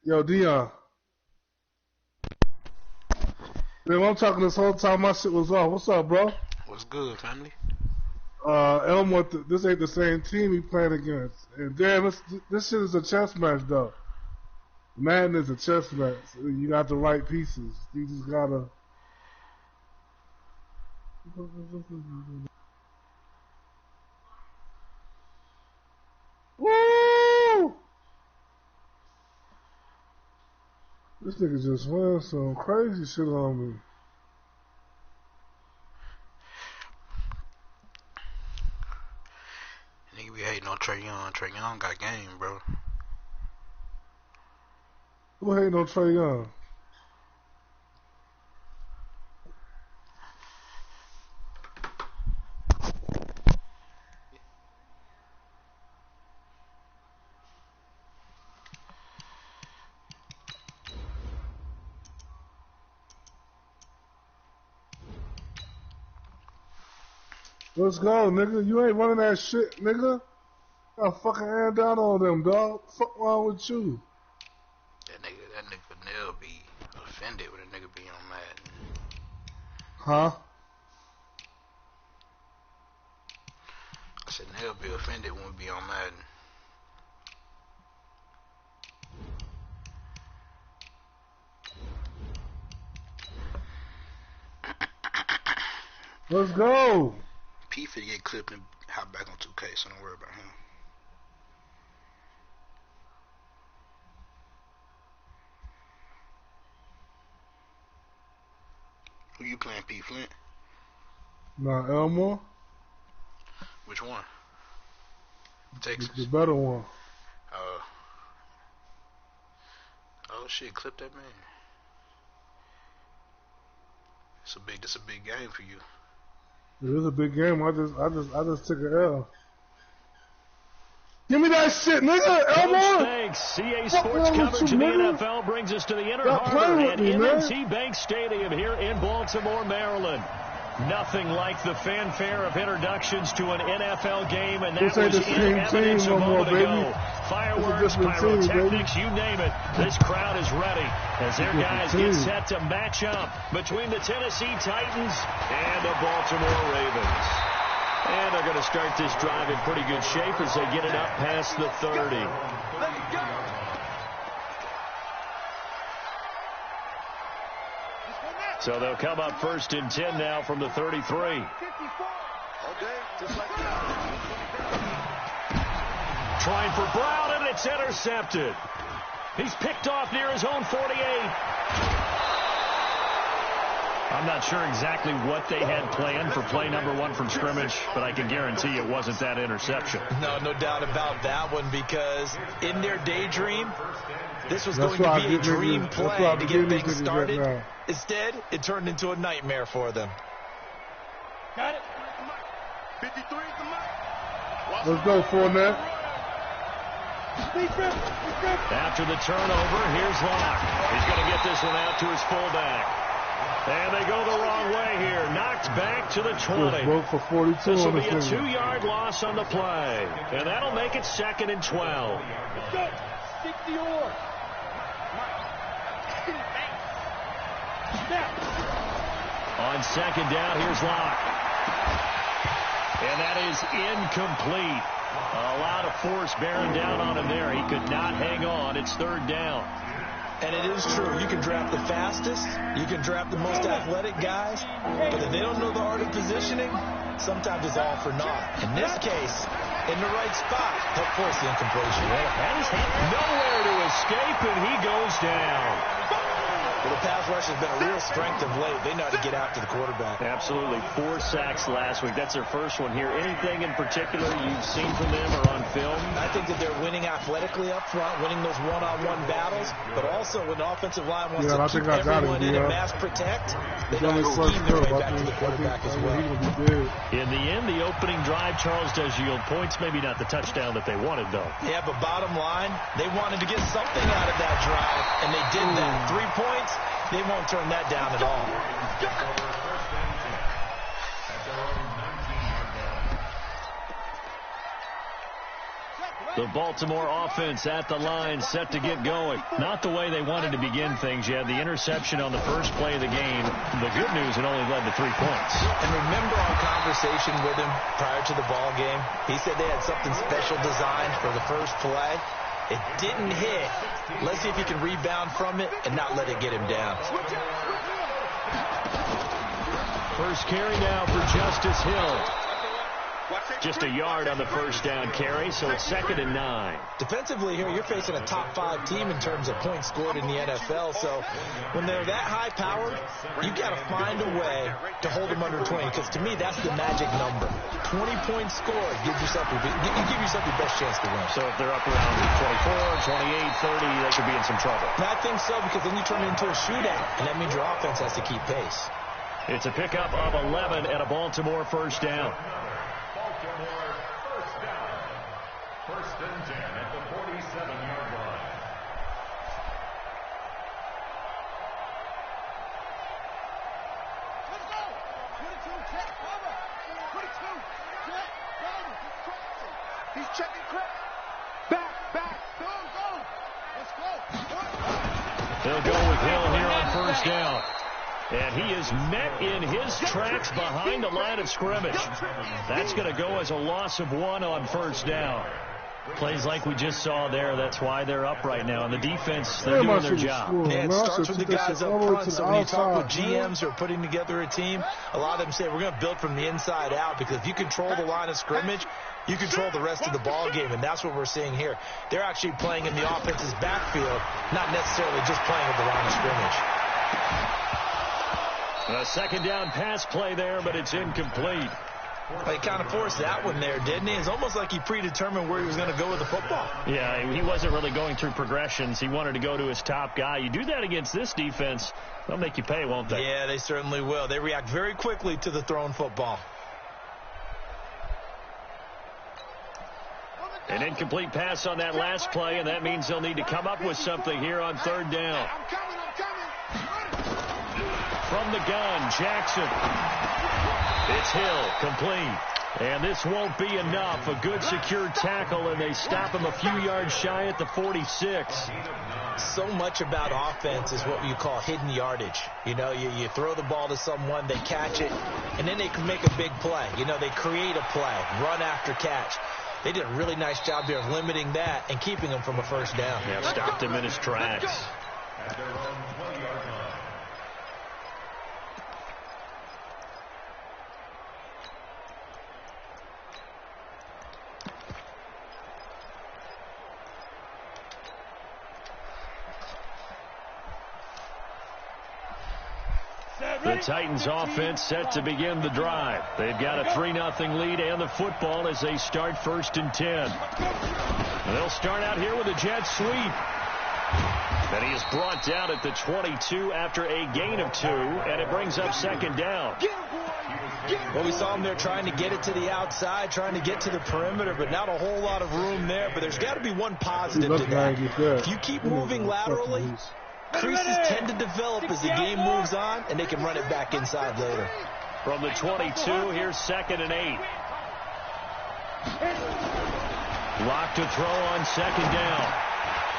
Yo, Deon. Man, I'm talking this whole time my shit was off. What's up, bro? What's good, family? Elmo, this ain't the same team he playing against. And damn, this shit is a chess match, though. Madden is a chess match. You got the right pieces. You just gotta... Woo! This nigga just went some crazy shit on me. Nigga be hating on Trey Young. Trey Young got game, bro. Who hating on Trey Young? Let's go, nigga. You ain't running that shit, nigga. Got fucking hand down on them, dog. Fuck wrong with you? That nigga Nell be offended when a nigga be on Madden. Huh? I said Nell be offended when we be on Madden. Let's go. P finna get clipped and hop back on 2K, so don't worry about him. Who you playing, P Flint? Nah, Elmore. Which one? Texas. The better one. Oh shit, clip that man. That's a big game for you. It is a big game. I just took an L. Give me that shit, nigga. Elmore. Thanks. CA Sports coverage of the NFL brings us to the Inner Harbor at M&T Bank Stadium here in Baltimore, Maryland. Nothing like the fanfare of introductions to an NFL game, and that was in evidence a moment ago. Fireworks, pyrotechnics, you name it. This crowd is ready as their guys get set to match up between the Tennessee Titans and the Baltimore Ravens. And they're going to start this drive in pretty good shape as they get it up past the 30. Let's go. So they'll come up first and 10 now from the 33. Okay, just like that. Trying for Brown, and it's intercepted. He's picked off near his own 48. I'm not sure exactly what they had planned for play number one from scrimmage, but I can guarantee it wasn't that interception. No doubt about that one, because in their daydream, this was going to be a dream play to get things started. Instead, it turned into a nightmare for them. Got it. 53 is the mark. Let's go, Fournette. After the turnover, here's Locke. He's going to get this one out to his fullback. And they go the wrong way here. Knocked back to the 20. For 42 this will be a 2-yard loss on the play. And that'll make it 2nd and 12. Let's go. Stick the oar. On 2nd down, here's Locke. And that is incomplete. A lot of force bearing down on him there. He could not hang on. It's 3rd down. And it is true. You can draft the fastest. You can draft the most athletic guys. But if they don't know the art of positioning, sometimes it's all for naught. In this case, in the right spot, help force the incompletion. Nowhere to escape, and he goes down. Well, the pass rush has been a real strength of late. They know how to get after the quarterback. Absolutely. 4 sacks last week. That's their first one here. Anything in particular you've seen from them or on film? I think that they're winning athletically up front, winning those one-on-one battles, but also when the offensive line wants to keep everyone in and mass protect, they know how to scheme their way back to the quarterback as well. In the end, the opening drive, Charles, does yield points. Maybe not the touchdown that they wanted, though. Yeah, but bottom line, they wanted to get something out of that drive, and they did that. 3 points. They won't turn that down at all. The Baltimore offense at the line, set to get going. Not the way they wanted to begin things. You had the interception on the first play of the game. The good news, it only led to 3 points. And remember our conversation with him prior to the ball game? He said they had something special designed for the first play. It didn't hit. Let's see if he can rebound from it and not let it get him down. First carry now for Justice Hill. Just a yard on the first down carry, so it's 2nd and 9. Defensively here, you're facing a top 5 team in terms of points scored in the NFL. So when they're that high-powered, you got to find a way to hold them under 20. Because to me, that's the magic number. 20 points scored, you give yourself your best chance to win. So if they're up around 24, 28, 30, they could be in some trouble. And I think so, because then you turn it into a shootout, and that means your offense has to keep pace. It's a pickup of 11 and a Baltimore first down. First and 10 at the 47-yard line. Let's go! 22, check, cover. 22, check, cover. He's checking quick. Back, go. Let's go. They'll go with Hill here on first down. And he is met in his tracks behind the line of scrimmage. That's going to go as a loss of 1 on first down. Plays like we just saw there. That's why they're up right now. And the defense, they're doing their job. Yeah, it starts with the guys up front. So when you talk with GMs who are putting together a team, a lot of them say, we're going to build from the inside out. Because if you control the line of scrimmage, you control the rest of the ball game. And that's what we're seeing here. They're actually playing in the offense's backfield, not necessarily just playing at the line of scrimmage. A second down pass play there, but it's incomplete. He kind of forced that one there, didn't he? It's almost like he predetermined where he was going to go with the football. Yeah, he wasn't really going through progressions. He wanted to go to his top guy. You do that against this defense, they'll make you pay, won't they? Yeah, they certainly will. They react very quickly to the thrown football. An incomplete pass on that last play, and that means they'll need to come up with something here on third down. From the gun, Jackson. It's Hill, complete. And this won't be enough. A good secure tackle, and they stop him a few yards shy at the 46. So much about offense is what you call hidden yardage. You know, you throw the ball to someone, they catch it, and then they can make a big play. You know, they create a play, run after catch. They did a really nice job there of limiting that and keeping him from a first down. Yeah, stopped him in his tracks. The Titans offense set to begin the drive. They've got a 3-0 lead and the football as they start 1st and 10. They'll start out here with a jet sweep. And he is brought down at the 22 after a gain of 2, and it brings up 2nd down. Well, we saw him there trying to get it to the outside, trying to get to the perimeter, but not a whole lot of room there. But there's got to be one positive to that. If you keep moving laterally, creases tend to develop as the game moves on, and they can run it back inside later. From the 22, here's 2nd and 8. Lock to throw on 2nd down.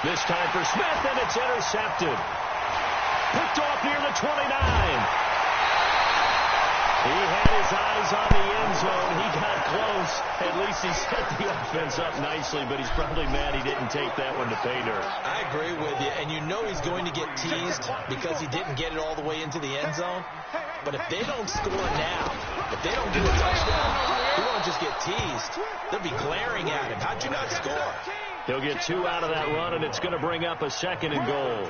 This time for Smith, and it's intercepted. Picked off near the 29. He had his eyes on the end zone. He got close. At least he set the offense up nicely, but he's probably mad he didn't take that one to pay dirt. I agree with you, and you know he's going to get teased because he didn't get it all the way into the end zone. But if they don't score now, if they don't get a touchdown, he won't just get teased. They'll be glaring at him. How'd you not score? He'll get 2 out of that run, and it's going to bring up a 2nd and goal.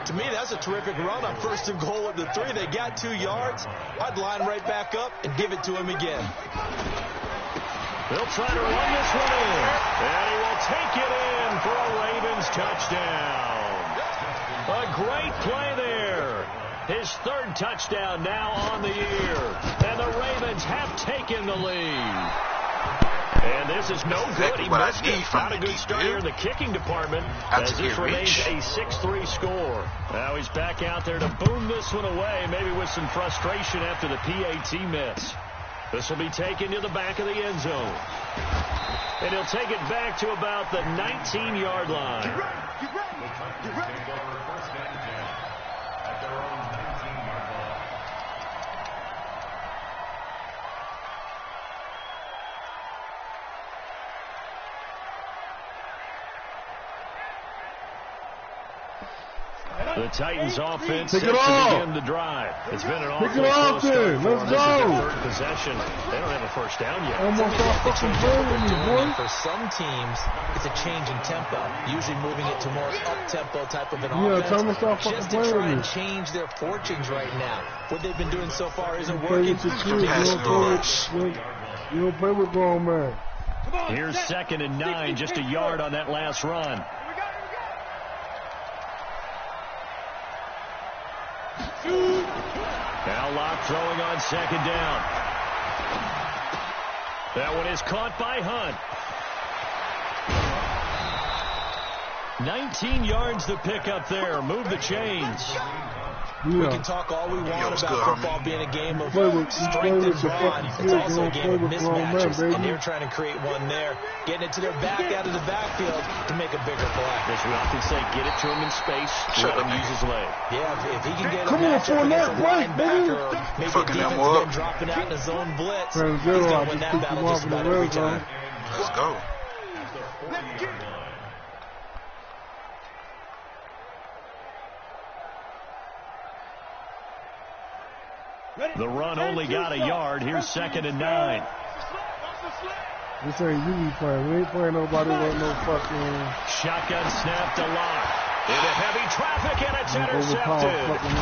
To me, that's a terrific run on 1st and goal at the 3. They got 2 yards. I'd line right back up and give it to him again. They'll try to run this one in, and he will take it in for a Ravens touchdown. A great play there. His 3rd touchdown now on the year, and the Ravens have taken the lead. And this is no good. He missed it. Not a good start here in the kicking department as this remains a 6-3 score. Now he's back out there to boom this one away, maybe with some frustration after the PAT miss. This will be taken to the back of the end zone. And he'll take it back to about the 19-yard line. Get ready. Take over first and 10 at their own 19-yard line. The Titans offense Pick set it to off. begin the drive. It's been an Pick awful it off slow then. start for Let's them. This is go. their third possession. They don't have a first down yet. Almost all fucking playing with me, boy. For some teams, it's a change in tempo, usually moving it to more up-tempo type of an Yeah, tell them offense, stop fucking just to playing try with and me. change their fortunes right now. What they've been doing so far isn't Play working. with your kids. You don't play with grown men. Here's 2nd and 9, just a yard on that last run. Now Locke throwing on 2nd down. That one is caught by Hunt. 19 yards the pick up there. Move the chains. We can talk all we want about football being a game of strength and brawn. It's also a game of mismatches, and they're trying to create one there, getting it to their back out of the backfield to make a bigger play. As we often say, get it to him in space, let him use his leg. Yeah, if he can get a matchup against a linebacker, or maybe a defense been dropping out in a zone blitz, he's going to win that battle just about every time. Let's go. The run only got a yard. Here's 2nd and 9. This ain't you we playing. We ain't playing nobody with no fucking... Shotgun snap to Locke. Into heavy traffic, and it's intercepted. He's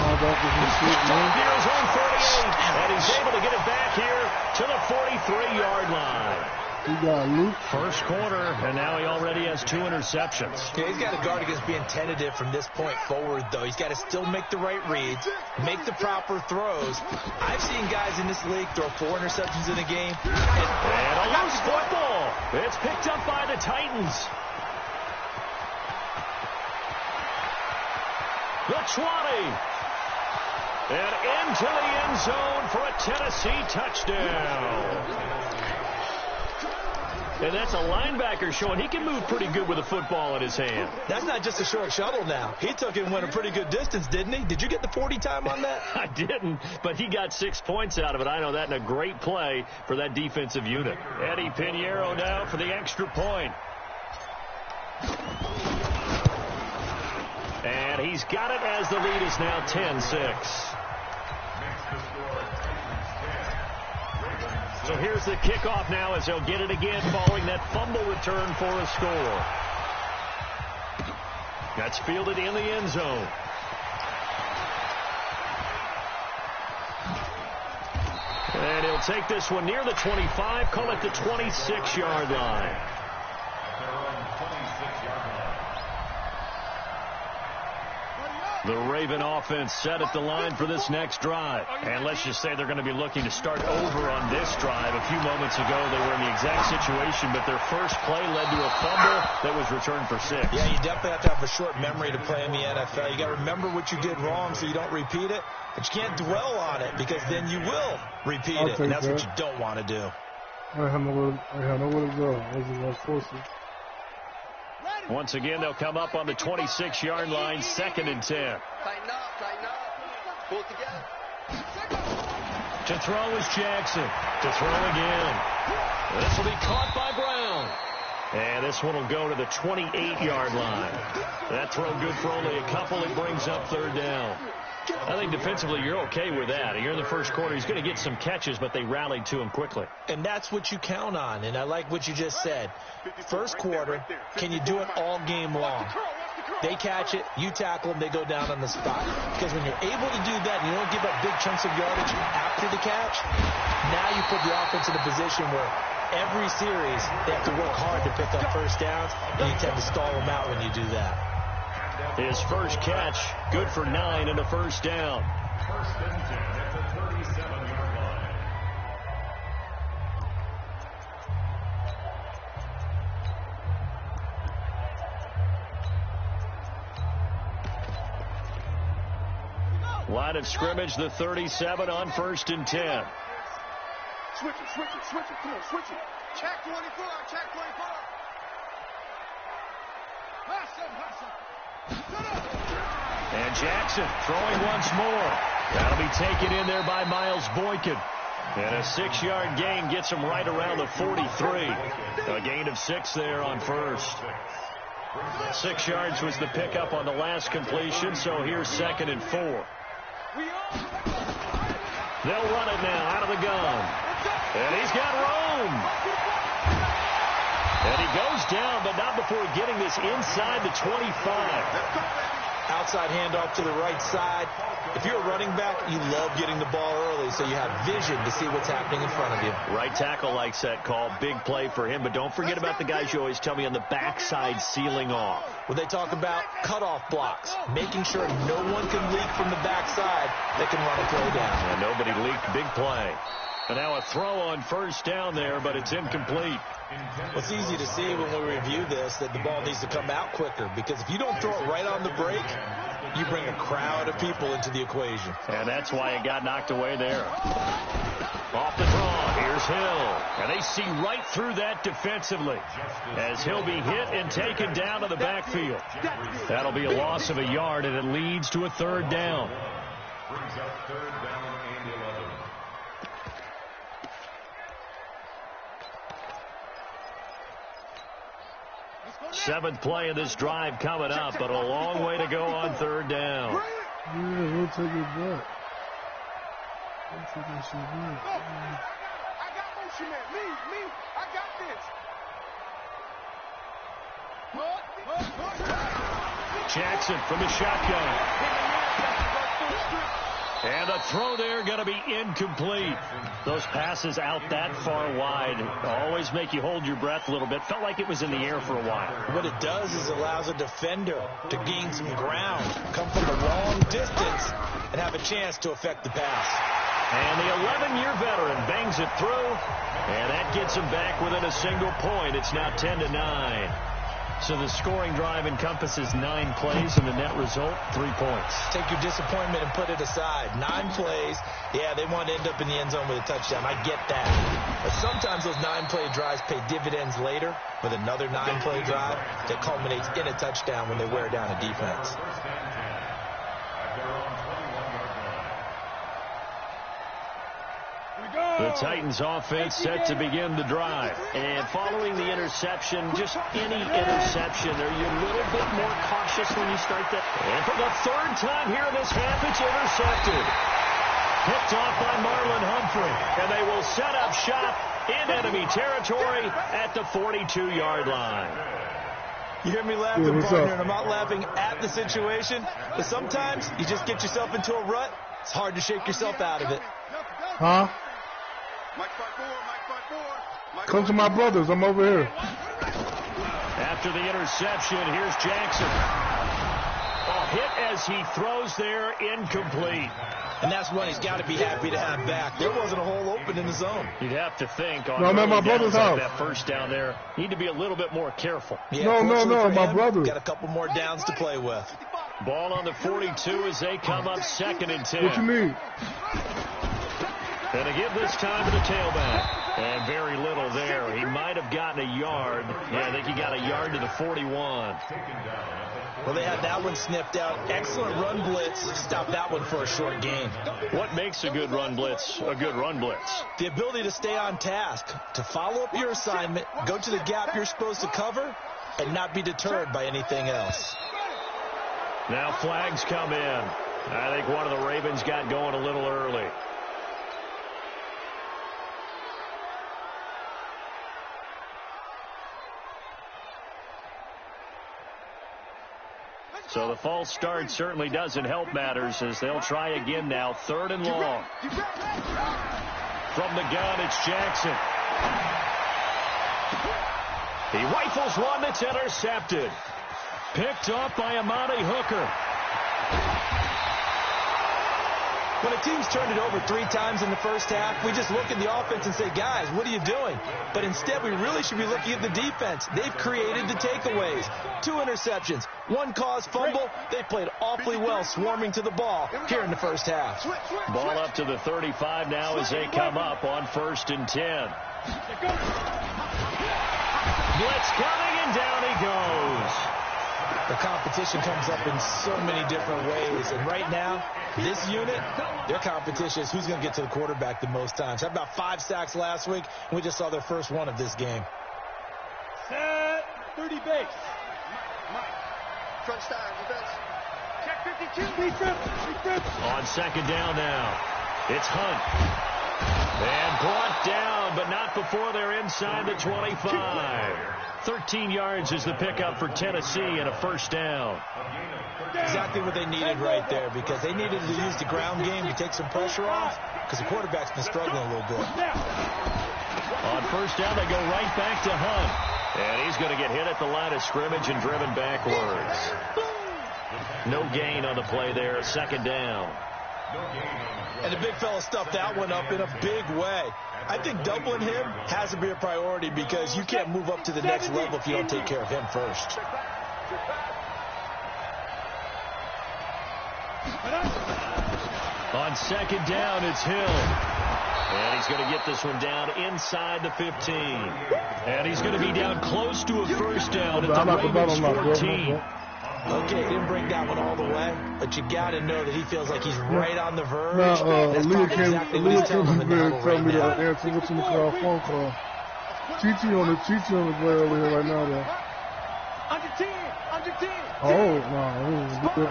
stopped near his own 48, and he's able to get it back here to the 43-yard line. He got Luke. First quarter, and now he already has 2 interceptions. Yeah, he's got to guard against being tentative from this point forward, though. He's got to still make the right reads, make the proper throws. I've seen guys in this league throw 4 interceptions in a game. And a loose football. It's picked up by the Titans. The 20. And into the end zone for a Tennessee touchdown. And that's a linebacker showing he can move pretty good with a football in his hand. That's not just a short shuttle now. He took it and went a pretty good distance, didn't he? Did you get the 40 time on that? I didn't, but he got 6 points out of it. I know that, and a great play for that defensive unit. Eddie Pinheiro now for the extra point. And he's got it as the lead is now 10-6. So here's the kickoff now as they'll get it again following that fumble return for a score. That's fielded in the end zone. And he'll take this one near the 25, call it the 26-yard line. The Raven offense set at the line for this next drive. And let's just say they're going to be looking to start over on this drive. A few moments ago, they were in the exact situation, but their first play led to a fumble that was returned for 6. Yeah, you definitely have to have a short memory to play in the NFL. You got to remember what you did wrong so you don't repeat it, but you can't dwell on it because then you will repeat it, and that's what you don't want to do. I have nowhere to go. I was supposed to. Once again, they'll come up on the 26-yard line, 2nd and 10. Tighten up. Pull it together. To throw is Jackson. To throw again. This will be caught by Brown. And this one will go to the 28-yard line. That throw good for only a couple. It brings up 3rd down. I think defensively you're okay with that. You're in the first quarter. He's going to get some catches, but they rallied to him quickly. And that's what you count on, and I like what you just said. First quarter, can you do it all game long? They catch it, you tackle them, they go down on the spot. Because when you're able to do that and you don't give up big chunks of yardage after the catch, now you put the offense in a position where every series they have to work hard to pick up first downs, and you tend to stall them out when you do that. His first catch, good for 9 and a first down. First and 10 at the 37-yard line. Line of scrimmage, the 37 on 1st and 10. Switch it. Come on, switch it. Check 24. And Jackson throwing once more. That'll be taken in there by Miles Boykin. And a 6-yard gain gets him right around the 43. A gain of 6 there on first. 6 yards was the pickup on the last completion, so here's 2nd and 4. They'll run it now out of the gun. And he's got room. And he goes down, but not before getting this inside the 25. Outside handoff to the right side. If you're a running back, you love getting the ball early so you have vision to see what's happening in front of you. Right tackle likes that call. Big play for him. But don't forget about the guys you always tell me on the backside sealing off. When they talk about cutoff blocks, making sure no one can leak from the backside, they can run a play down. And nobody leaked. Big play. And now a throw on first down there, but it's incomplete. Well, it's easy to see when we review this that the ball needs to come out quicker, because if you don't throw it right on the break, you bring a crowd of people into the equation. And that's why it got knocked away there. Off the draw, here's Hill. And they see right through that defensively as he'll be hit and taken down to the backfield. That'll be a loss of a yard, and it leads to a 3rd down. Brings up 3rd down and 11. 7th play of this drive coming up, but a long way to go on 3rd down. Yeah, we'll take it back. We'll take that shit back. I got motion, man. Me. I got this. Jackson from the shotgun. And a throw there going to be incomplete. Those passes out that far wide always make you hold your breath a little bit. Felt like it was in the air for a while. What it does is it allows a defender to gain some ground, come from the wrong distance, and have a chance to affect the pass. And the 11-year veteran bangs it through, and that gets him back within a single point. It's now 10-9. So the scoring drive encompasses 9 plays, and the net result, 3 points. Take your disappointment and put it aside. 9 plays. Yeah, they want to end up in the end zone with a touchdown. I get that. But sometimes those 9-play drives pay dividends later with another 9-play drive that culminates in a touchdown when they wear down a defense. The Titans offense set to begin the drive. And following the interception, just any interception, are you a little bit more cautious when you start that? And for the 3rd time here in this half, it's intercepted. Picked off by Marlon Humphrey. And they will set up shop in enemy territory at the 42-yard line. You hear me laughing, partner, and I'm not laughing at the situation. But sometimes you just get yourself into a rut. It's hard to shake yourself out of it. Huh? Come to my brothers. I'm over here. After the interception, here's Jackson. A hit as he throws there, incomplete. And that's one he's got to be happy to have back. There wasn't a hole open in the zone. You'd have to think on I'm at my brother's house. That first down there, need to be a little bit more careful. Yeah, no, my brother. Got a couple more downs to play with. Ball on the 42 as they come up 2nd and 10. What you mean? And to give this time to the tailback. And very little there. He might have gotten a yard. Yeah, I think he got a yard to the 41. Well, they had that one snipped out. Excellent run blitz. Stop that one for a short gain. What makes a good run blitz a good run blitz? The ability to stay on task, to follow up your assignment, go to the gap you're supposed to cover, and not be deterred by anything else. Now flags come in. I think one of the Ravens got going a little early. So the false start certainly doesn't help matters as they'll try again now. 3rd and long. From the gun, it's Jackson. He rifles one that's intercepted. Picked off by Amani Hooker. When a team's turned it over 3 times in the first half, we just look at the offense and say, guys, what are you doing? But instead, we really should be looking at the defense. They've created the takeaways. 2 interceptions, 1 caused fumble. They played awfully well swarming to the ball here in the first half. Ball up to the 35 now as they come up on 1st and 10. Blitz coming, and down he goes. The competition comes up in so many different ways. And right now, this unit, their competition is who's going to get to the quarterback the most times. Had about 5 sacks last week, and we just saw their first one of this game. Set 30 base. Front side, defense. Check 52. Defense. On 2nd down now, it's Hunt. And brought down, but not before they're inside the 25. 13 yards is the pickup for Tennessee and a 1st down. Exactly what they needed right there, because they needed to use the ground game to take some pressure off, because the quarterback's been struggling a little bit. On 1st down, they go right back to Hunt. And he's going to get hit at the line of scrimmage and driven backwards. No gain on the play there, 2nd down. And the big fella stuffed that one up in a big way. I think doubling him has to be a priority, because you can't move up to the next level if you don't take care of him first. On 2nd down, it's Hill. And he's going to get this one down inside the 15. And he's going to be down close to a 1st down at the Ravens 14. Okay, he didn't break that one all the way, but you got to know that he feels like he's right on the verge. Now, Leah came to tell me to answer what's in the call, phone call. Chichi on the play over here right now, though. Under 10. Oh, no.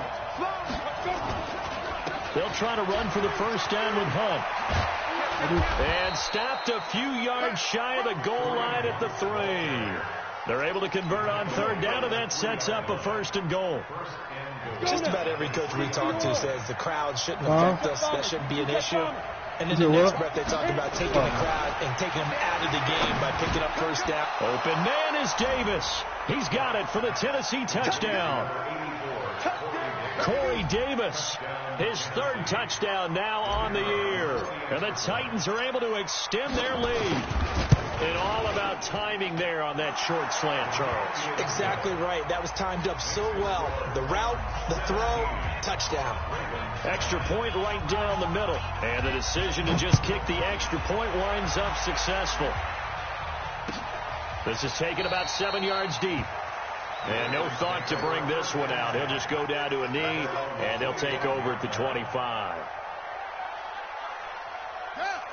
They'll try to run for the 1st down with Hunt. And stopped a few yards shy of the goal line at the 3. They're able to convert on 3rd down, and that sets up a 1st and goal. Just about every coach we talk to says the crowd shouldn't affect us. That shouldn't be an issue. And in the next breath, they talk about taking the crowd and taking them out of the game by picking up 1st down. Open man is Davis. He's got it for the Tennessee touchdown. Corey Davis, his 3rd touchdown now on the year. And the Titans are able to extend their lead. And all about timing there on that short slant, Charles. Exactly right. That was timed up so well. The route, the throw, touchdown. Extra point right down the middle. And the decision to just kick the extra point winds up successful. This is taken about 7 yards deep. And no thought to bring this one out. He'll just go down to a knee, and he'll take over at the 25.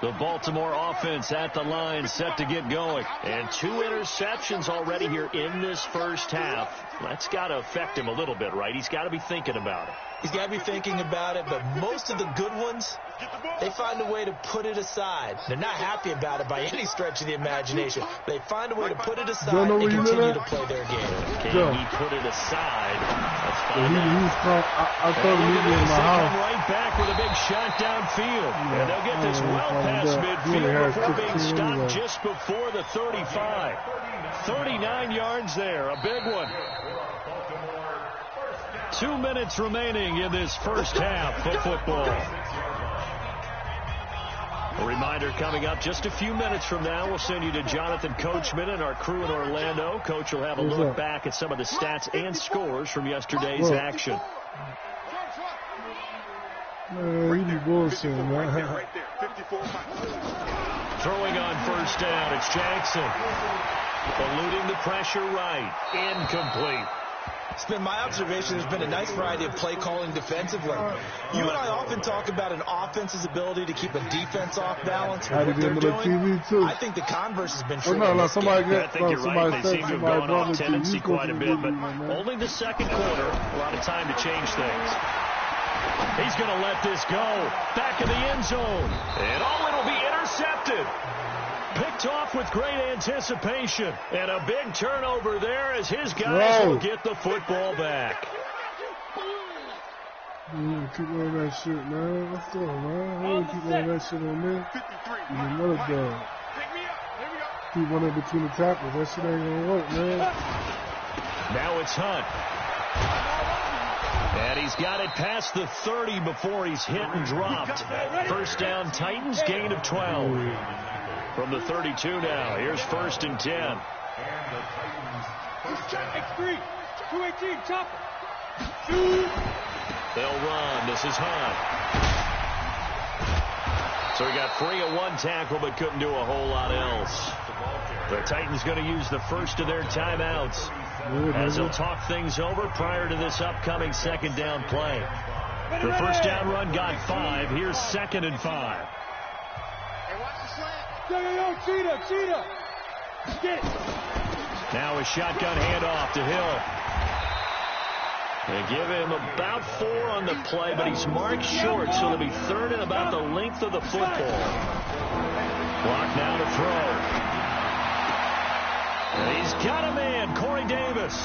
The Baltimore offense at the line, set to get going. And 2 interceptions already here in this first half. That's got to affect him a little bit, right? He's got to be thinking about it. He's got to be thinking about it, but most of the good ones, they find a way to put it aside. They're not happy about it by any stretch of the imagination. They find a way to put it aside and continue to play their game. Can he put it aside? I told him he was in my house. Come right back with a big shot downfield. And they'll get this well past midfield before being stopped just before the 35. 39 yards there, a big one. 2 minutes remaining in this first half of football. A reminder coming up just a few minutes from now. We'll send you to Jonathan Coachman and our crew in Orlando. Coach will have a look back at some of the stats and scores from yesterday's action. Man, you be bullshitting, man. Throwing on 1st down, it's Jackson. Eluding the pressure right. Incomplete. It's been my observation there's been a nice variety of play calling defensively. You and I often talk about an offense's ability to keep a defense off balance. What they're doing, I think the converse has been true. I think you're right. They seem to have gone off tendency quite a bit, but only the 2nd quarter, a lot of time to change things. He's going to let this go. Back in the end zone. And it'll be intercepted. Picked off with great anticipation. And a big turnover there as his guys will get the football back. Keep on that shit, man. What's up, man? I want to keep on that shit on me. And another dog. Keep one in between the tackles. That shit ain't going to work, man. Now it's Hunt. And he's got it past the 30 before he's hit and dropped. First down, Titans, gain of 12. From the 32 now, here's 1st and 10. X3, 218, chopper. They'll run. This is Hunt. So he got free of one tackle but couldn't do a whole lot else. The Titans going to use the first of their timeouts as they'll talk things over prior to this upcoming second down play. The first down run got 5. Here's 2nd and 5. Hey, watch the slant. Yo, cheetah. Get it. Now a shotgun handoff to Hill. They give him about 4 on the play, but he's marked short, so they'll be 3rd and about the length of the football. Clock now to throw. And he's got a man, Corey Davis.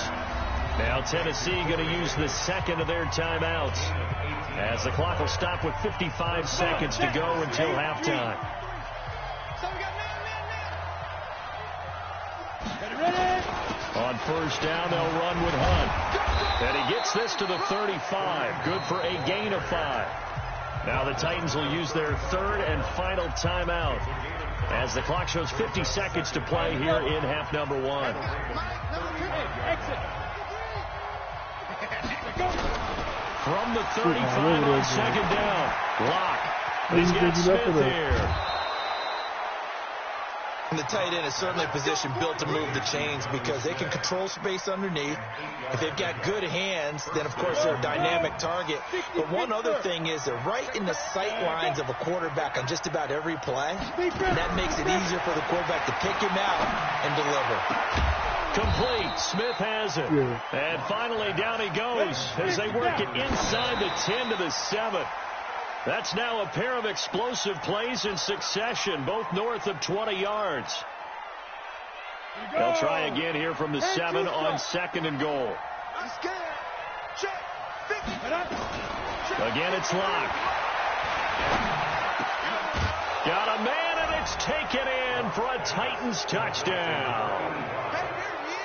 Now Tennessee going to use the second of their timeouts, as the clock will stop with 55 seconds to go until halftime. On first down, they'll run with Hunt. And he gets this to the 35. Good for a gain of 5. Now the Titans will use their 3rd and final timeout, as the clock shows 50 seconds to play here in half number 1. From the 35 on second down. Lock. He's got Smith here. And the tight end is certainly a position built to move the chains because they can control space underneath. If they've got good hands, then, of course, they're a dynamic target. But one other thing is they're right in the sight lines of a quarterback on just about every play. And that makes it easier for the quarterback to pick him out and deliver. Complete. Smith has it. And finally, down he goes as they work it inside the 10 to the 7. That's now a pair of explosive plays in succession, both north of 20 yards. They'll try again here from the 7 on 2nd and goal. Again, it's Locke. Got a man, and it's taken in for a Titans touchdown.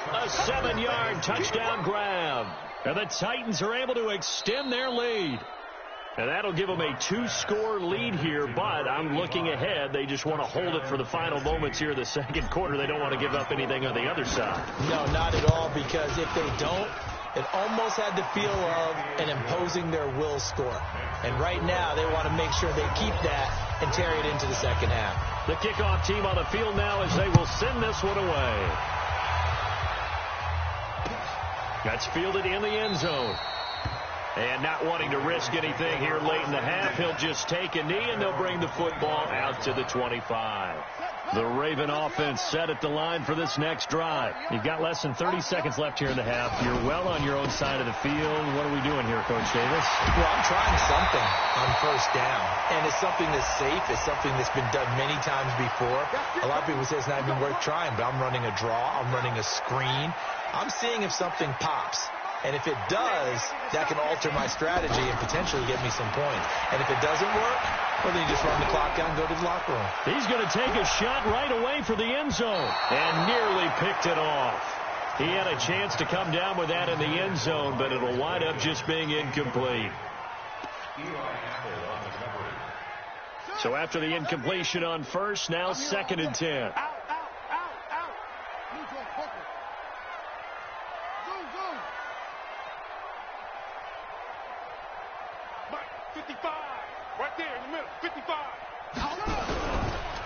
A 7-yard touchdown grab. And the Titans are able to extend their lead. And that'll give them a 2-score lead here, but I'm looking ahead. They just want to hold it for the final moments here in the second quarter. They don't want to give up anything on the other side. No, not at all, because if they don't, it almost had the feel of an imposing their will score. And right now, they want to make sure they keep that and carry it into the second half. The kickoff team on the field now as they will send this one away. That's fielded in the end zone. And not wanting to risk anything here late in the half, he'll just take a knee, and they'll bring the football out to the 25. The Raven offense set at the line for this next drive. You've got less than 30 seconds left here in the half. You're well on your own side of the field. What are we doing here, Coach Davis? Well, I'm trying something on first down. And it's something that's safe. It's something that's been done many times before. A lot of people say it's not even worth trying, but I'm running a draw. I'm running a screen. I'm seeing if something pops. And if it does, that can alter my strategy and potentially get me some points. And if it doesn't work, well, then you just run the clock down and go to the locker room. He's going to take a shot right away for the end zone and nearly picked it off. He had a chance to come down with that in the end zone, but it'll wind up just being incomplete. So after the incompletion on first, now 2nd and 10.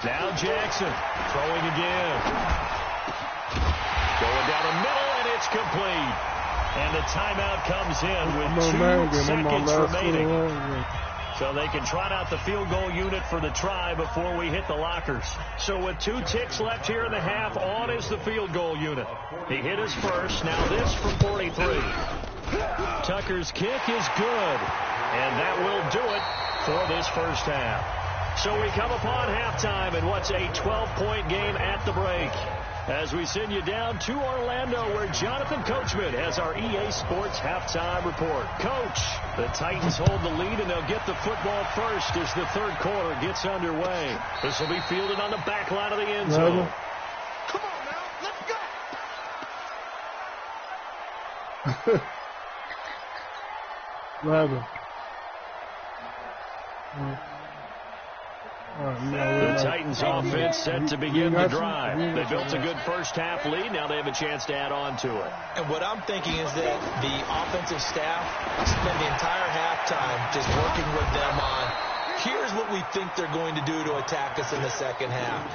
Now Jackson throwing again. Going down the middle, and it's complete. And the timeout comes in with 2 seconds remaining. So they can trot out the field goal unit for the try before we hit the lockers. So with 2 ticks left here in the half, on is the field goal unit. He hit his first. Now this from 43. Tucker's kick is good. And that will do it for this first half. So we come upon halftime in what's a 12-point game at the break, as we send you down to Orlando, where Jonathan Coachman has our EA Sports halftime report. Coach, the Titans hold the lead, and they'll get the football first as the third quarter gets underway. This will be fielded on the back line of the end zone. Come on now, let's go. Rather. The Titans offense set to begin the drive. They built a good first half lead. Now they have a chance to add on to it. And what I'm thinking is that the offensive staff spend the entire halftime just working with them on here's what we think they're going to do to attack us in the second half.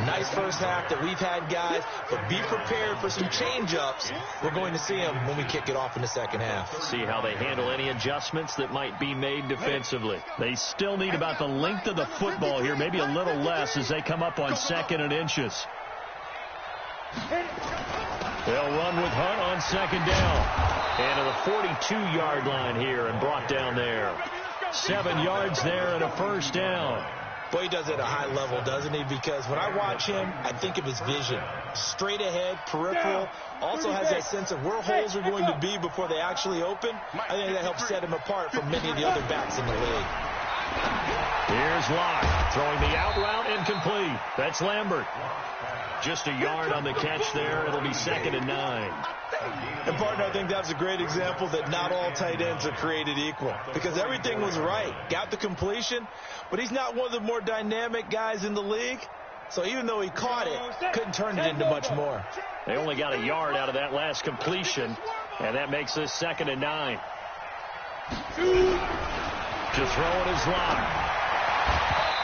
Nice first half that we've had, guys, but be prepared for some change-ups. We're going to see them when we kick it off in the second half. See how they handle any adjustments that might be made defensively. They still need about the length of the football here, maybe a little less as they come up on 2nd and inches. They'll run with Hunt on 2nd down. And to the 42-yard line here and brought down there. 7 yards there and a first down. Boy, he does it at a high level, doesn't he? Because when I watch him, I think of his vision. Straight ahead, peripheral. Also has that sense of where holes are going to be before they actually open. I think that helps set him apart from many of the other backs in the league. Here's Locke throwing the out route incomplete. That's Lambert. Just a yard on the catch there. It'll be 2nd and 9. And, partner, I think that's a great example that not all tight ends are created equal. Because everything was right. Got the completion, but he's not one of the more dynamic guys in the league. So even though he caught it, couldn't turn it into much more. They only got a yard out of that last completion, and that makes this 2nd and 9. To throw it is Locke.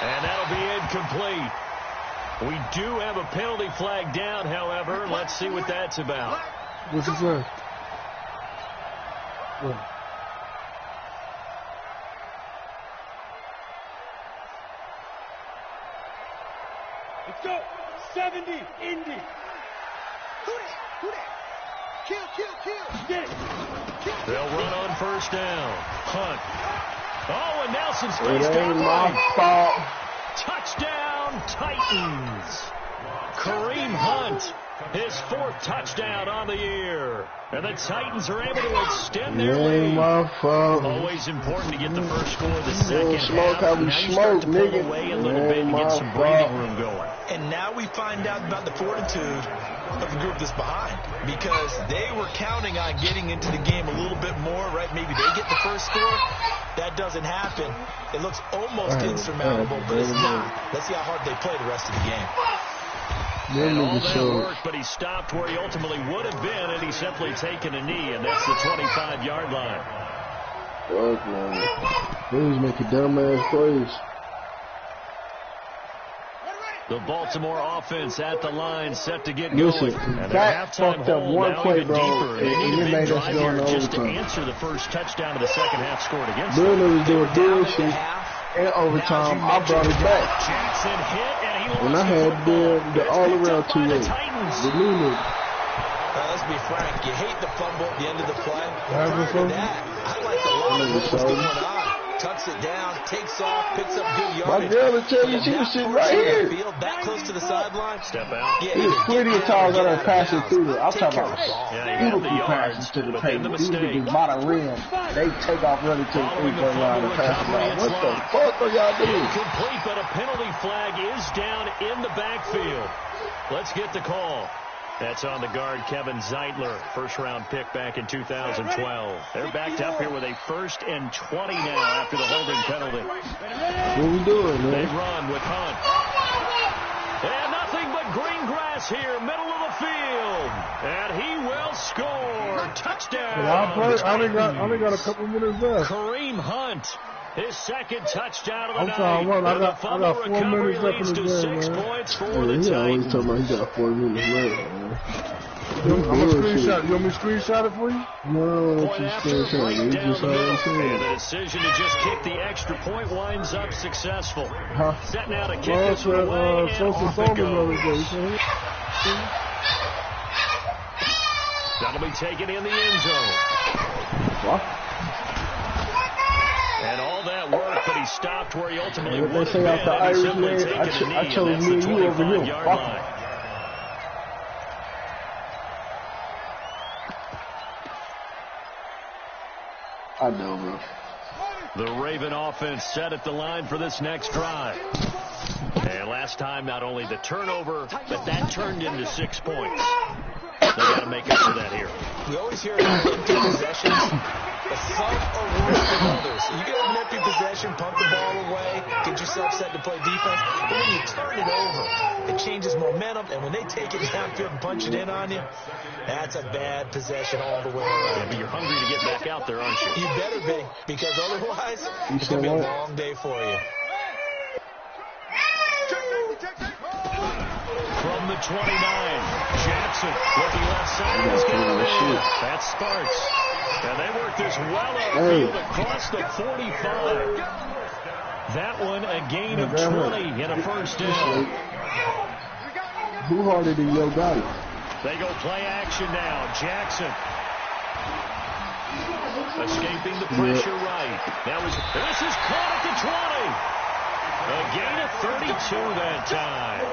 And that'll be incomplete. We do have a penalty flag down, however. Let's see what that's about. What's it say? What? Let's go. 70, Indy. Who that? Kill. Get it. They'll run on first down. Hunt. Oh, and Nelson's face It ain't down. my fault. Touchdown, Titans. Kareem Hunt, his 4th touchdown on the year. And the Titans are able to extend their lead. Always important to get the first score of the second half. Now you start to pull away a little bit and get some breathing room going. And now we find out about the fortitude of the group that's behind. Because they were counting on getting into the game a little bit more, right? Maybe they get the first score. That doesn't happen. It looks almost insurmountable, but it's not. Let's see how hard they play the rest of the game. And all that worked, but he stopped where he ultimately would have been, and he's simply taken a knee, and that's the 25-yard line. Fuck, man. They was making dumbass plays. The Baltimore offense at the line, set to get going. Listen, And that fucked up one play, bro, and it made us go in just to overtime. answer the first touchdown of the second half scored against Bill them. was doing bullshit and overtime. I brought it back. Jackson hit, and he When I had the all-around 2-8, the new nigga. Let's be frank. You hate the fumble at the end of the play. Have Prior the to fumble? that, I like a lot of what was going on. Tucks it down, takes off, picks up good My yardage. girl will tell you she was sitting right here. Field, that close to the sideline. Step out. Yeah, He was plenty of times on there passing through it. I'm Take talking care of about the ball. Yeah, he had the beautiful yards, passes to the but then the paint. These mistake. niggas bottom rim. They take off running to the Following the 3-point line and fumble pass the recovery, ball. it's What the Locke. fuck are y'all doing? Incomplete, but a penalty flag is down in the backfield. Let's get the call. That's on the guard, Kevin Zeitler, first-round pick back in 2012. They're backed up here with a 1st and 20 now after the holding penalty. What we doing, They man? run with Hunt. And nothing but green grass here, middle of the field. And he will score. Touchdown. I only got a couple minutes left. Kareem Hunt. His 2nd touchdown of the I'm night. sorry, I And the got fumble 4 recovery minutes left leads in to the game, 6 man. points for Yeah, the he always Titans. talking about he got 4 minutes left, man. I'm gonna screenshot. You want me to screenshot it for you? No, Point just after, screenshot. right You down just the saw what middle. I'm saying. And the decision to just kick the extra point winds up successful. Huh? Set now to kick Well, this one away, and social off it phone the other goes. day. You see? That'll be taken in the end zone. What? And all that work, but he stopped where he ultimately What they would have say been. out the and he's Irish simply man, taken a knee, I and chose that's me the and you over here. 25-yard Fuck line. I know, bro. The Raven offense set at the line for this next drive. And last time, not only the turnover, but that turned into 6 points. They got to make up for that here. We always hear about empty possessions, but some are worse than others. You get an empty possession, pump the ball away, get yourself set to play defense, but when you turn it over, it changes momentum, and when they take it downfield and punch it in on you, that's a bad possession all the way around. Yeah, but you're hungry to get back out there, aren't you? You better be, because otherwise, it's going to be a long day for you. From the 29, Jackson looking left side. He's got it in. That's Sparks. And they work this well upfield across the 45. That one a gain of 20 in a first down. Who harder than Yo Gotti? They go play action now. Jackson escaping the pressure right. This is caught at the 20. A gain of 32 that time.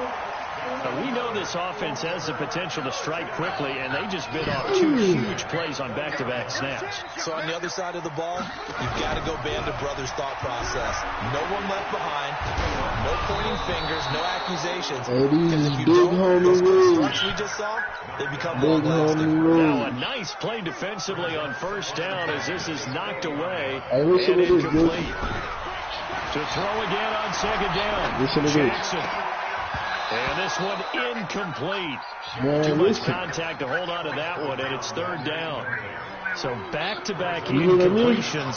We know this offense has the potential to strike quickly, and they just bit off 2 huge plays on back-to-back snaps. So on the other side of the ball, you've got to go band of brothers thought process. No one left behind, no pointing fingers, no accusations. Because if you don't, those constructs we just saw, they become long-lasting. Now a nice play defensively on first down as this is knocked away and incomplete. To throw again on second down. Jackson. And this one incomplete. Too much contact to hold on to that one, and it's third down. So back-to-back incompletions.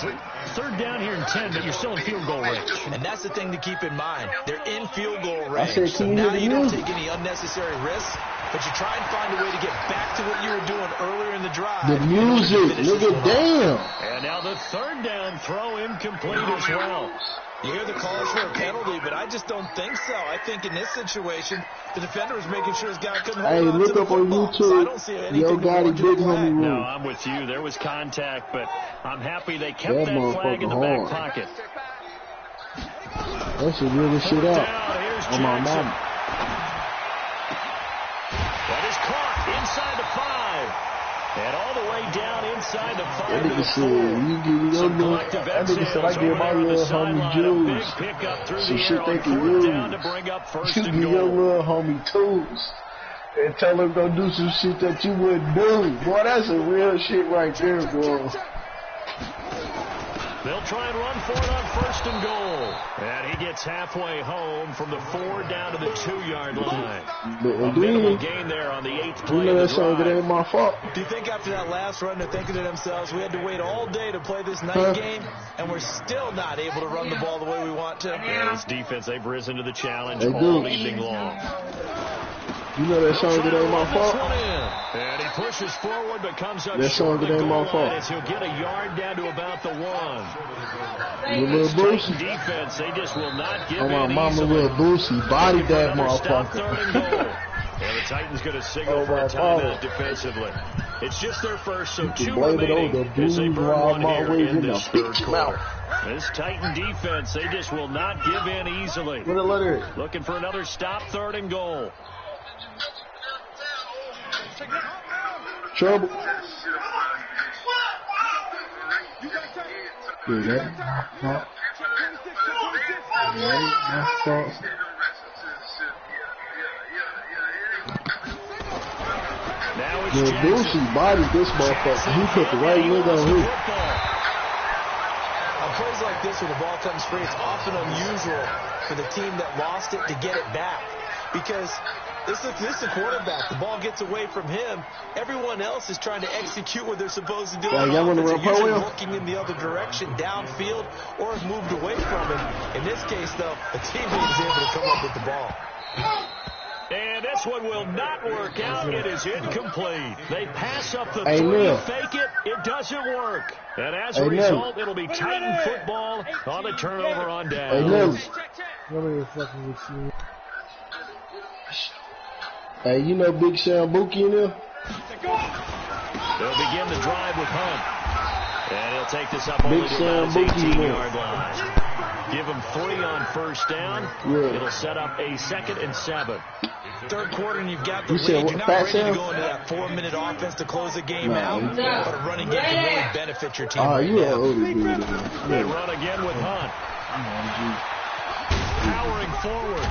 Third down here in 10, but you're still in field goal range. And that's the thing to keep in mind. They're in field goal range. So now you don't take any unnecessary risks, but you try and find a way to get back to what you were doing earlier in the drive. The music, look at damn. And now the third down throw incomplete as well. You hear the calls for a penalty, but I just don't think so. I think in this situation, the defender was making sure his guy couldn't hold on to the football. So I don't see anything more to the flag. No, I'm with you. There was contact, but I'm happy they kept that flag in the back pocket. That should really shit out. On my mama. That is caught inside the 5. And all the way down inside the 5 to the 4. Some collective exhales over there on the sideline. A big pickup through the air on fourth down to bring up first and goal. You give your little homie tools and tell him go do some shit that you wouldn't do. Boy, that's a real shit right there, boy. They'll try and run for it on first and goal. And he gets halfway home from the 4 down to the 2-yard line. A minimal gain there on the 8th play of the drive. It ain't my fault. Do you think after that last run they're thinking to themselves, we had to wait all day to play this night game, and we're still not able to run the ball the way we want to? Yeah, this defense, they've risen to the challenge all evening long. You know that song, it ain't my fault? And he pushes forward, but comes up that short song, it ain't my fault. as he'll get a yard down to about the 1. Little Boosie. Defense, they just will not give my mama, little Boosie, body that motherfucker. And the Titans going to signal for a timeout defensively. It's just their first, so 2 remaining as they burn 1 here in this third quarter. This Titan defense, they just will not give in easily. Looking for another stop, 3rd and goal. Trouble. Dude, that now it's Boosie bodied this motherfucker. He put the right leg on him. On plays like this where the ball comes free, it's often unusual for the team that lost it to get it back. Because this is the quarterback. The ball gets away from him. Everyone else is trying to execute what they're supposed to do. They're usually looking in the other direction, downfield, or have moved away from it. In this case, though, the teammate is able to come up with the ball. And this one will not work out. It is incomplete. They pass up the 3, fake it. It doesn't work. And as a result, it'll be Titan football on the turnover on down. Hey, you know Big Sam Buki in there? They'll begin the drive with Hunt. And he'll take this up only to about his 18-yard line. Give him 3 on first down. Yeah. It'll set up a 2nd and 7. Third quarter, and you've got the lead. You're not ready to go into that 4-minute offense to close the game out, but a running game can really benefit your team right now. They run again with Hunt. Powering forward.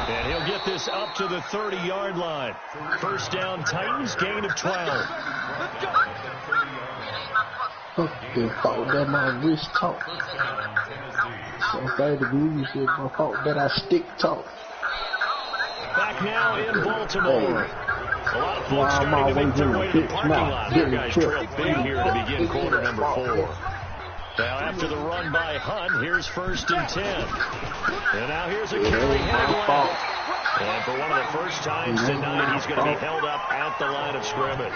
And he'll get this up to the 30-yard line. First down, Titans, gain of 12. Fucking fault that my wrist talk. So bad the movie said my fault that I stick talk. Back now in Baltimore. A lot of folks starting to make their way to the parking lot. Their guys trail big here to begin quarter number 4. Now after the run by Hunt, here's 1st and 10. And now here's a carry headed left. And for one of the first times tonight, he's going to be held up at the line of scrimmage.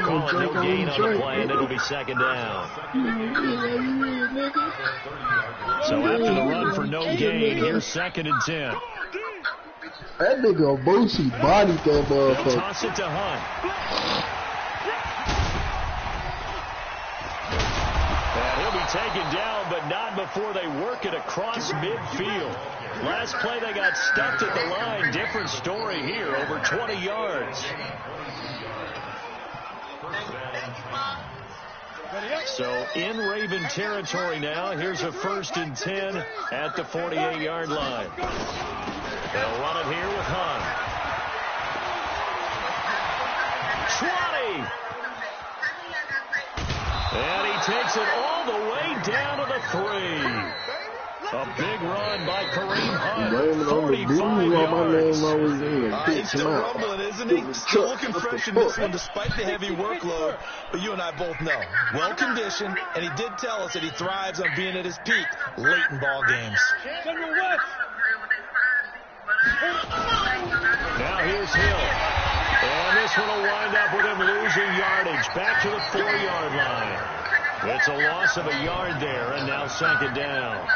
Calling no gain on the play, and it'll be 2nd down. So after the run for no gain, here's 2nd and 10. That nigga Boosie bodied that motherfucker. Toss it to Hunt. And he'll be taken down, but not before they work it across midfield. Last play they got stuck at the line. Different story here, over 20 yards. So in Raven territory now. Here's a 1st and 10 at the 48-yard line. They'll run it here with Hunt. 20. And he takes it all the way down to the 3. A big run by Kareem Hunt. 45 yards. He's still rumbling, isn't he? Still looking fresh in this one despite the heavy workload. But you and I both know, well-conditioned, and he did tell us that he thrives on being at his peak late in ball games. Now here's Hill. And this one will wind up with him losing yardage. Back to the 4-yard line. It's a loss of a yard there, and now 2nd down.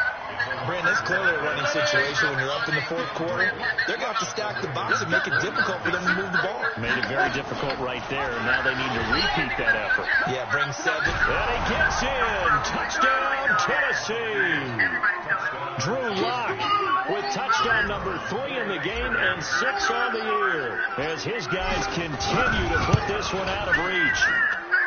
Brandon, it's clearly a running situation when you're up in the 4th quarter. They're going to have to stack the box and make it difficult for them to move the ball. Made it very difficult right there, and now they need to repeat that effort. Yeah, bring 7. And he gets in. Touchdown, Tennessee. Drew Lock with touchdown number 3 in the game and 6 on the year as his guys continue to put this one out of reach.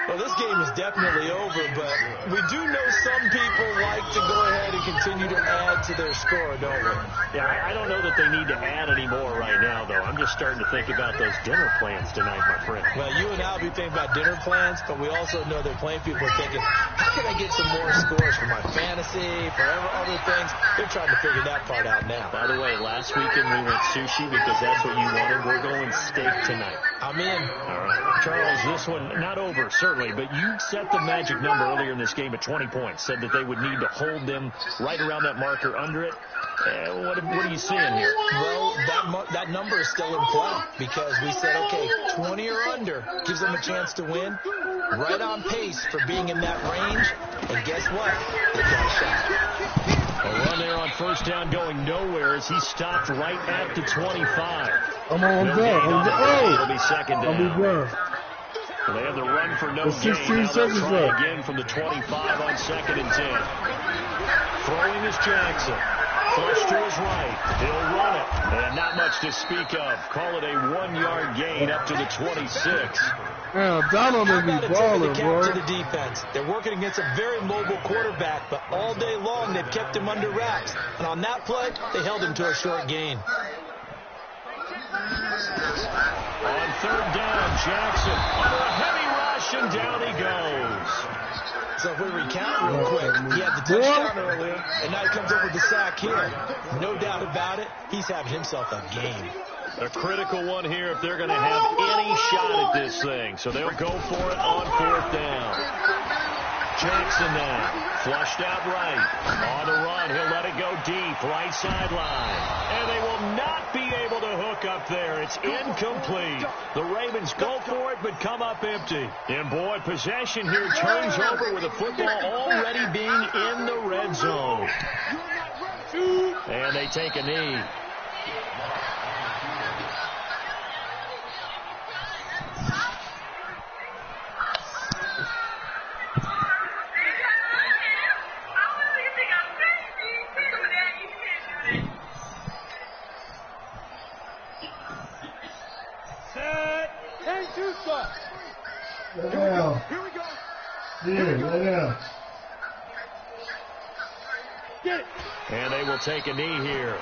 Well, this game is definitely over, but we do know some people like to go ahead and continue to add to their score, don't we? Yeah, I don't know that they need to add any more right now, though. I'm just starting to think about those dinner plans tonight, my friend. Well, you and I will be thinking about dinner plans, but we also know that plenty of people are thinking, how can I get some more scores for my fantasy, for other things? They're trying to figure that part out now. By the way, last weekend we went sushi because that's what you wanted. We're going steak tonight. I'm in. All right. Charles, this one, not over, certainly, but you set the magic number earlier in this game at 20 points. Said that they would need to hold them right around that marker under it. What are you seeing here? Well, that number is still in play because we said, okay, 20 or under gives them a chance to win. Right on pace for being in that range. And guess what? They've got a shot. A run there on 1st down going nowhere as he stopped right at the 25. I'm on that. It'll be 2nd down. They have the run for no gain. Now they'll try again from the 25 on 2nd and 10. Throwing is Jackson. Flush to his right. He'll run it. And not much to speak of. Call it a 1-yard gain up to the 26. Yeah, Donald will be balling, bro. To the defense. They're working against a very mobile quarterback, but all day long they've kept him under wraps. And on that play, they held him to a short gain. On 3rd down, Jackson under a heavy rush, and down he goes. So if we recount real quick, he had the touchdown earlier, and now he comes up with the sack here. No doubt about it, he's having himself a game. A critical one here if they're going to have any shot at this thing. So they'll go for it on 4th down. Jackson now, flushed out right. On the run, he'll let it go deep, right sideline. And they will not be able to hook up there. It's incomplete. The Ravens go for it, but come up empty. And boy, possession here turns over with the football already being in the red zone. And they take a knee. Lay down. Here we go. Yeah, lay down. Get it. And they will take a knee here.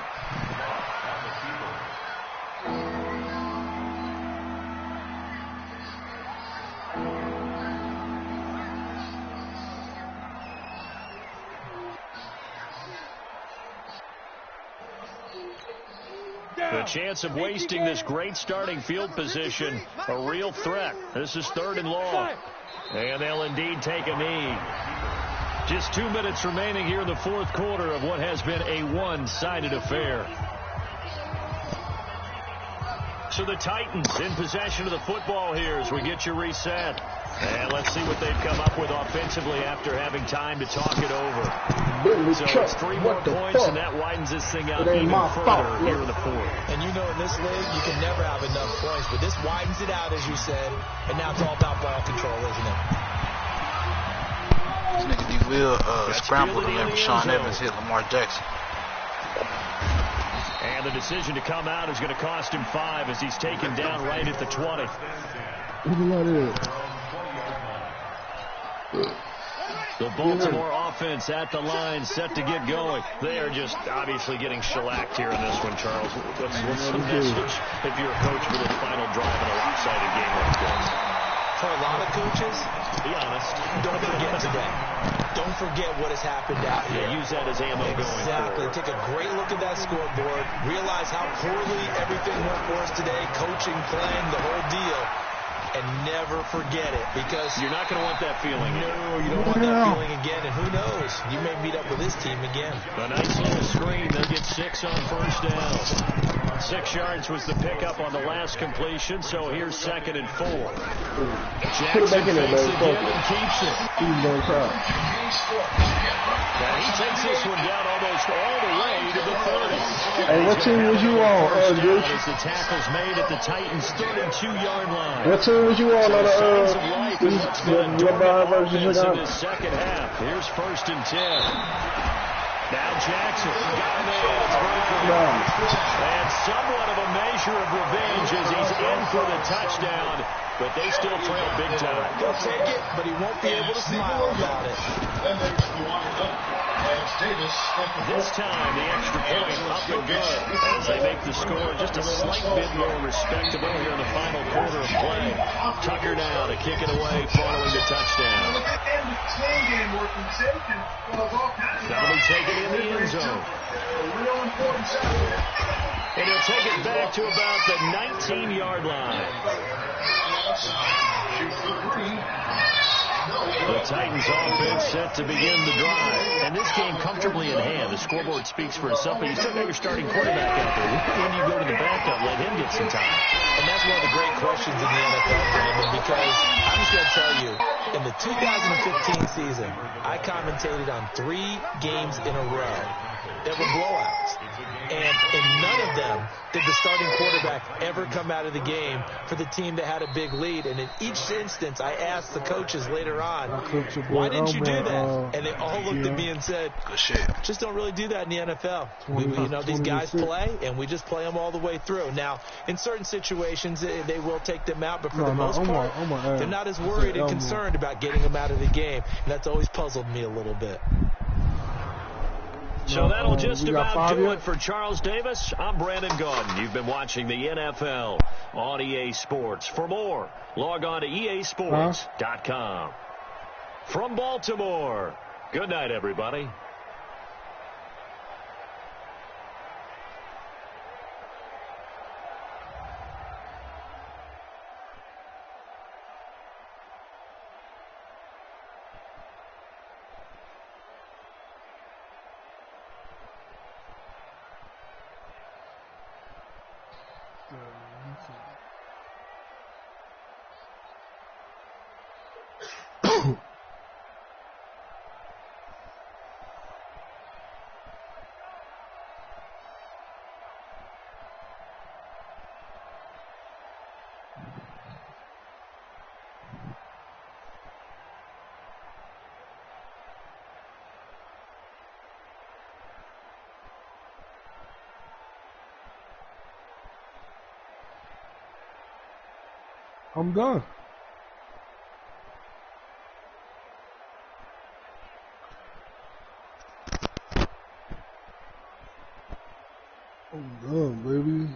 The chance of wasting this great starting field position, a real threat. This is 3rd and long. And they'll indeed take a knee. Just 2 minutes remaining here in the 4th quarter of what has been a one-sided affair. So the Titans in possession of the football here as we get you reset. And let's see what they've come up with offensively after having time to talk it over. So it's 3 more points, and that widens this thing out even further here in the 4th. And you know in this league, you can never have enough points, but this widens it out, as you said, and now it's all about ball control, isn't it? This nigga D. Will scrambled and let Sean Evans hit Lamar Jackson. And the decision to come out is going to cost him 5 as he's taken down right at the 20. The Baltimore offense at the line, set to get going. They are just obviously getting shellacked here in this one, Charles. What's the message if you're a coach for the final drive in a lopsided game like this? For a lot of coaches, be honest, don't forget today. Don't forget what has happened out here. Use that as ammo going forward. Exactly. Take a great look at that scoreboard. Realize how poorly everything went for us today. Coaching, playing, the whole deal. And never forget it, because you're not going to want that feeling. No, you don't want that feeling again. And who knows? You may meet up with this team again. A nice little screen. They'll get 6 on 1st down. 6 yards was the pickup on the last completion, so here's 2nd and 4. Jackson fakes again and keeps it. Now he takes this one down almost all the way to the 30. Hey, what team was you on, dude? As the tackle's made at the Titans' 32-yard line. What team was you on the versus in this second half. Here's 1st and 10. Now Jackson got him in. It's broken. And somewhat of a measure of revenge as he's in for the touchdown, but they still trail big time. He'll take it, but he won't be able to smile about it. This time, the extra point up and good as they make the score just a slight bit more respectable here in the final quarter of play. Tucker now to kick it away following the touchdown. That'll be taken in the end zone. And he'll take it back to about the 19-yard line. The Titans offense set to begin the drive. And this game comfortably in hand. The scoreboard speaks for itself, but you still got your starting quarterback out there. When you go to the backup, let him get some time. And that's one of the great questions in the NFL, Brandon, because I'm just going to tell you, in the 2015 season, I commentated on 3 games in a row that were blowouts. And in none of them did the starting quarterback ever come out of the game for the team that had a big lead. And in each instance, I asked the coaches later on, why didn't you do that? And they all looked at me and said, good shit. Just don't really do that in the NFL. You know, these guys play, and we just play them all the way through. Now, in certain situations, they will take them out, but for the most part, they're not as worried and concerned about getting them out of the game. And that's always puzzled me a little bit. So that'll just about do it for Charles Davis. I'm Brandon Gaudin. You've been watching the NFL on EA Sports. For more, log on to easports.com. From Baltimore, good night, everybody. I'm done. I'm done, baby.